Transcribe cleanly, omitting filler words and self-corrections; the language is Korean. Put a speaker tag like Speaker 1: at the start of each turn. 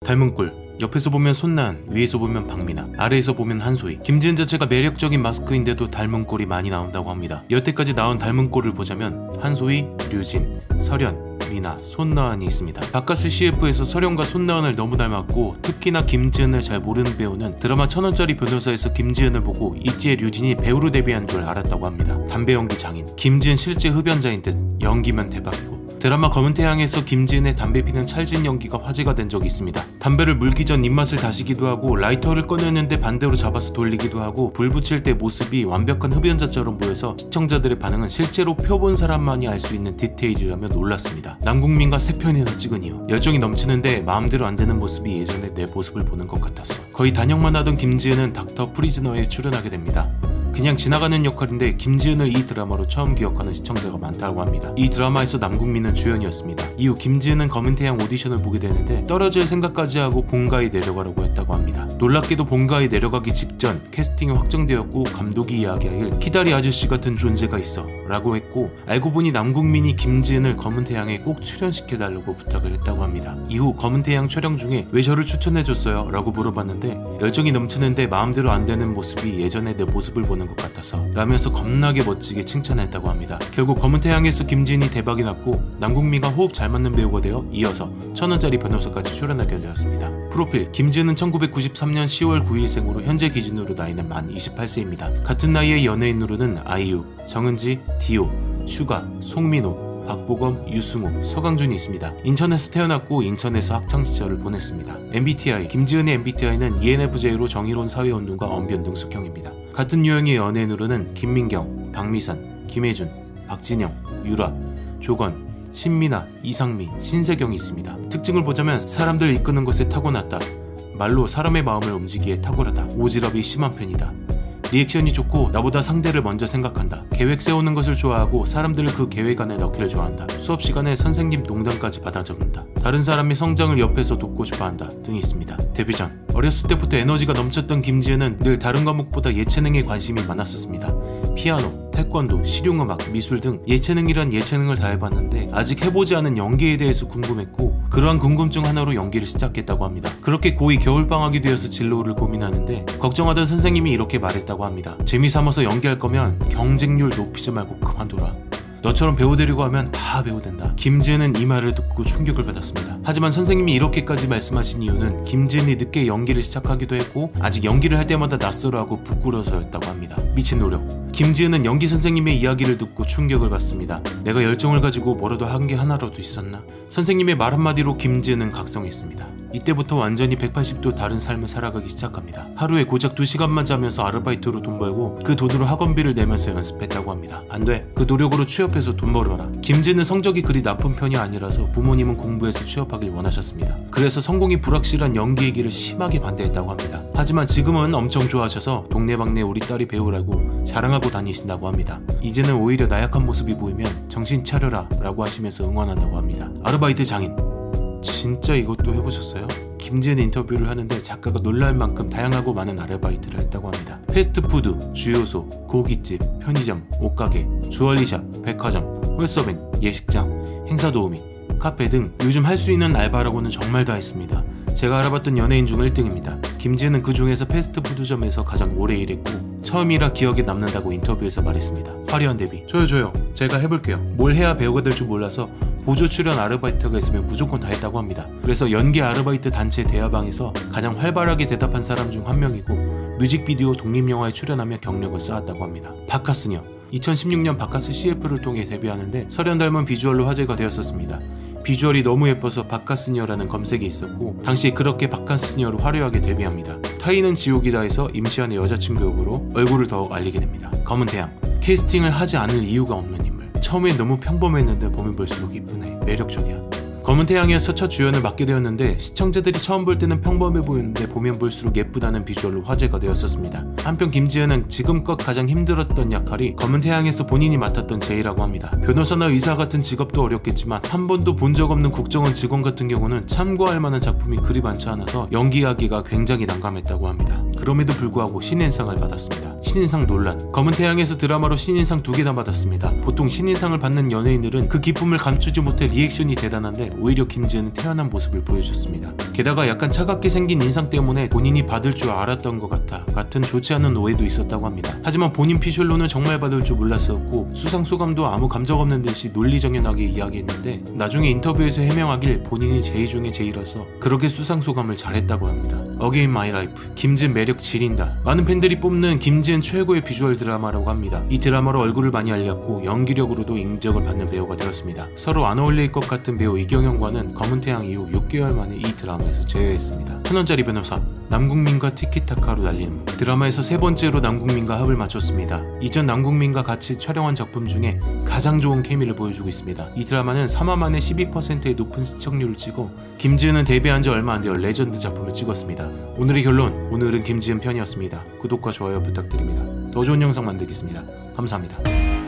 Speaker 1: 닮은 꼴. 옆에서 보면 손나은, 위에서 보면 박미나, 아래에서 보면 한소희. 김지은 자체가 매력적인 마스크인데도 닮은 꼴이 많이 나온다고 합니다. 여태까지 나온 닮은 꼴을 보자면 한소희, 류진, 설현, 미나, 손나은이 있습니다. 바카스 CF에서 설현과 손나은을 너무 닮았고 특히나 김지은을 잘 모르는 배우는 드라마 1000원짜리 변호사에서 김지은을 보고 이지혜 류진이 배우로 데뷔한 줄 알았다고 합니다. 담배 연기 장인. 김지은 실제 흡연자인 듯 연기면 대박이고 드라마 검은 태양에서 김지은의 담배 피는 찰진 연기가 화제가 된 적이 있습니다. 담배를 물기 전 입맛을 다시기도 하고 라이터를 꺼내는데 반대로 잡아서 돌리기도 하고 불 붙일 때 모습이 완벽한 흡연자처럼 보여서 시청자들의 반응은 실제로 펴본 사람만이 알 수 있는 디테일이라며 놀랐습니다. 남궁민과 3편이나 찍은 이후 열정이 넘치는데 마음대로 안 되는 모습이 예전의 내 모습을 보는 것 같았어. 거의 단역만 하던 김지은은 닥터 프리즈너에 출연하게 됩니다. 그냥 지나가는 역할인데 김지은을 이 드라마로 처음 기억하는 시청자가 많다고 합니다. 이 드라마에서 남궁민은 주연이었습니다. 이후 김지은은 검은태양 오디션을 보게 되는데 떨어질 생각까지 하고 본가에 내려가라고 했다고 합니다. 놀랍게도 본가에 내려가기 직전 캐스팅이 확정되었고 감독이 이야기하길 키다리 아저씨 같은 존재가 있어 라고 했고 알고 보니 남궁민이 김지은을 검은태양에 꼭 출연시켜달라고 부탁을 했다고 합니다. 이후 검은태양 촬영 중에 왜 저를 추천해줬어요? 라고 물어봤는데 열정이 넘치는데 마음대로 안 되는 모습이 예전의 내 모습을 보는 것 같아서 라면서 겁나게 멋지게 칭찬했다고 합니다. 결국 검은태양에서 김지은이 대박이 났고 남궁민과 호흡 잘 맞는 배우가 되어 이어서 1000원짜리 변호사까지 출연하게 되었습니다. 프로필. 김지은은 1993년 10월 9일생으로 현재 기준으로 나이는 만 28세입니다. 같은 나이의 연예인으로는 아이유, 정은지, 디오, 슈가, 송민호, 박보검, 유승우, 서강준이 있습니다. 인천에서 태어났고 인천에서 학창시절을 보냈습니다. MBTI. 김지은의 MBTI는 ENFJ로 정의로운 사회운동가 언변등 숙형입니다. 같은 유형의 연예인으로는 김민경, 박미선, 김혜준, 박진영, 유라, 조건, 신미나, 이상미, 신세경이 있습니다. 특징을 보자면 사람들 이끄는 것에 타고났다. 말로 사람의 마음을 움직이기에 탁월하다. 오지랖이 심한 편이다. 리액션이 좋고 나보다 상대를 먼저 생각한다. 계획 세우는 것을 좋아하고 사람들을 그 계획 안에 넣기를 좋아한다. 수업 시간에 선생님 농담까지 받아 적는다. 다른 사람의 성장을 옆에서 돕고 싶어한다 등이 있습니다. 데뷔 전. 어렸을 때부터 에너지가 넘쳤던 김지은은 늘 다른 과목보다 예체능에 관심이 많았었습니다. 피아노, 태권도, 실용음악, 미술 등 예체능이란 예체능을 다 해봤는데 아직 해보지 않은 연기에 대해서 궁금했고 그러한 궁금증 하나로 연기를 시작했다고 합니다. 그렇게 고2 겨울방학이 되어서 진로를 고민하는데 걱정하던 선생님이 이렇게 말했다고 합니다. 재미삼아서 연기할 거면 경쟁률 높이지 말고 그만둬라. 너처럼 배우 되려고 하면 다 배우 된다. 김지은은 이 말을 듣고 충격을 받았습니다. 하지만 선생님이 이렇게까지 말씀하신 이유는 김지은이 늦게 연기를 시작하기도 했고 아직 연기를 할 때마다 낯설어하고 부끄러워서였다고 합니다. 미친 노력. 김지은은 연기 선생님의 이야기를 듣고 충격을 받습니다. 내가 열정을 가지고 뭐라도 한 게 하나라도 있었나? 선생님의 말 한마디로 김지은은 각성했습니다. 이때부터 완전히 180도 다른 삶을 살아가기 시작합니다. 하루에 고작 2시간만 자면서 아르바이트로 돈 벌고 그 돈으로 학원비를 내면서 연습했다고 합니다. 안돼. 그 노력으로 취업해서 돈 벌어라. 김지은은 성적이 그리 나쁜 편이 아니라서 부모님은 공부해서 취업하길 원하셨습니다. 그래서 성공이 불확실한 연기의 길을 심하게 반대했다고 합니다. 하지만 지금은 엄청 좋아하셔서 동네방네 우리 딸이 배우라고 자랑하고 다니신다고 합니다. 이제는 오히려 나약한 모습이 보이면 정신 차려라 라고 하시면서 응원한다고 합니다. 아르바이트 장인. 진짜 이것도 해보셨어요? 김지은 인터뷰를 하는데 작가가 놀랄 만큼 다양하고 많은 아르바이트를 했다고 합니다. 패스트푸드, 주유소, 고깃집, 편의점, 옷가게, 주얼리샵, 백화점, 홀서빙, 예식장, 행사 도우미, 카페 등 요즘 할 수 있는 알바라고는 정말 다 했습니다. 제가 알아봤던 연예인 중 1등입니다. 김지은은 그 중에서 패스트푸드점에서 가장 오래 일했고 처음이라 기억에 남는다고 인터뷰에서 말했습니다. 화려한 데뷔. 저요. 제가 해볼게요. 뭘 해야 배우가 될 줄 몰라서 보조 출연 아르바이트가 있으면 무조건 다 했다고 합니다. 그래서 연기 아르바이트 단체 대화방에서 가장 활발하게 대답한 사람 중 한 명이고 뮤직비디오 독립영화에 출연하며 경력을 쌓았다고 합니다. 바카스녀. 2016년 바카스 CF를 통해 데뷔하는데 설현 닮은 비주얼로 화제가 되었었습니다. 비주얼이 너무 예뻐서 바카스녀라는 검색이 있었고 당시 그렇게 바카스녀로 화려하게 데뷔합니다. 타이는 지옥이다에서 임시완의 여자친구 역으로 얼굴을 더욱 알리게 됩니다. 검은태양. 캐스팅을 하지 않을 이유가 없는 인물. 처음엔 너무 평범했는데 보면 볼수록 이쁘네. 매력적이야. 검은태양에서 첫 주연을 맡게 되었는데 시청자들이 처음 볼 때는 평범해 보였는데 보면 볼수록 예쁘다는 비주얼로 화제가 되었었습니다. 한편 김지은은 지금껏 가장 힘들었던 역할이 검은태양에서 본인이 맡았던 제이라고 합니다. 변호사나 의사 같은 직업도 어렵겠지만 한 번도 본 적 없는 국정원 직원 같은 경우는 참고할 만한 작품이 그리 많지 않아서 연기하기가 굉장히 난감했다고 합니다. 그럼에도 불구하고 신인상을 받았습니다. 신인상 논란. 검은태양에서 드라마로 신인상 2개나 받았습니다. 보통 신인상을 받는 연예인들은 그 기쁨을 감추지 못해 리액션이 대단한데 오히려 김지은은 태연한 모습을 보여줬습니다. 게다가 약간 차갑게 생긴 인상 때문에 본인이 받을 줄 알았던 것 같은 좋지 않은 오해도 있었다고 합니다. 하지만 본인 피셜로는 정말 받을 줄 몰랐었고 수상 소감도 아무 감정 없는 듯이 논리정연하게 이야기했는데 나중에 인터뷰에서 해명하길 본인이 제이 중에 제이라서 그렇게 수상 소감을 잘했다고 합니다. 어게인 마이 라이프, 김지은 매력 지린다. 많은 팬들이 뽑는 김지은 최고의 비주얼 드라마라고 합니다. 이 드라마로 얼굴을 많이 알렸고 연기력으로도 인정을 받는 배우가 되었습니다. 서로 안 어울릴 것 같은 배우 이경영과는 검은태양 이후 6개월 만에 이 드라마에서 재회했습니다. 1000원짜리 변호사, 남궁민과 티키타카로 날리는 드라마에서 세 번째로 남궁민과 합을 맞췄습니다. 이전 남궁민과 같이 촬영한 작품 중에 가장 좋은 케미를 보여주고 있습니다. 이 드라마는 3화 만에 12%의 높은 시청률을 찍어 김지은은 데뷔한 지 얼마 안 되어 레전드 작품을 찍었습니다. 오늘의 결론, 오늘은 김지은 편이었습니다. 구독과 좋아요 부탁드립니다. 더 좋은 영상 만들겠습니다. 감사합니다.